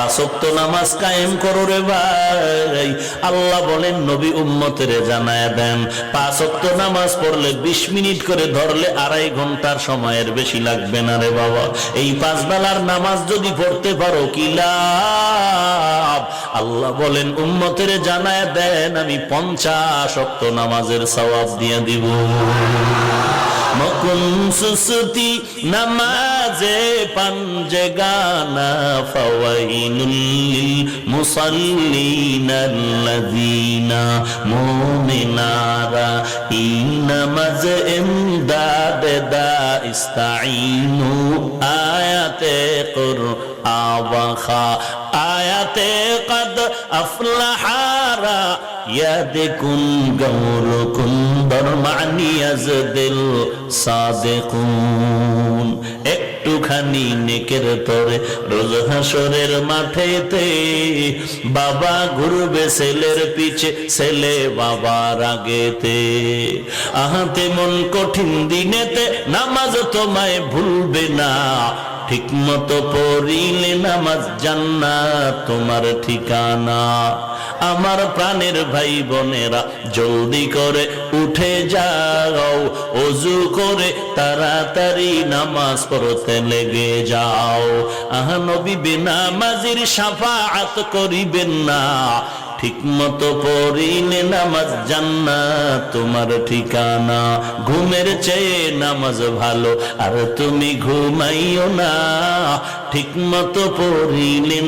আসক্ত নামাজ কায়েম করো রে ভাই। আল্লাহ বলেন নবী উম্মতেরে জানায় দেন, 5 ওয়াক্ত নামাজ পড়লে 20 মিনিট করে ধরলে 2.5 ঘন্টার সময়ের বেশি লাগবে না রে বাবা। এই 5 বেলার নামাজ যদি পড়তে পারো কি লাভ। আল্লাহ বলেন উম্মতেরে জানায় দেন আমি 50 ওয়াক্ত নামাজের সওয়াব দিয়ে দিব। মকুন সুসুতি নামাজে পাঞ্জে গানা ফাওয়াইনুল মুসাল্লিনাল্লাযীনা মুমিনারা ইনামাজ ইমদাদ দা ইস্তাঈনু আয়াতে কুরআন আয়াতে কদ আফলাহারা ইয়াদকুন গাওলকুন দরমানি আজদিল সাদিকুন। একটুখানি নেকের তরে রোজ হাসরের মাঠেতে বাবা ঘুরবে ছেলের পিছে, ছেলে বাবার আগেতে। আহাতে মন কঠিন দিনেতে নামাজ তোমায় ভুলবে না, ঠিক মতো পড়িলে নামাজ জান্নাত তোমার ঠিকানা। আমার প্রাণের ভাই বোনেরা জলদি করে উঠে যাও, ওযু করে তাড়াতাড়ি নামাজ পড়তে লেগে যাও। নবী বেনামাজির শাফাআত করিবেন না, ঠিক মতো পড়িলে নামাজ জান্নাত তোমার ঠিকানা। ঘুমের চেয়ে নামাজ ভালো, আর তুমি ঘুমাইও না, ঠিক মতো পড়িলে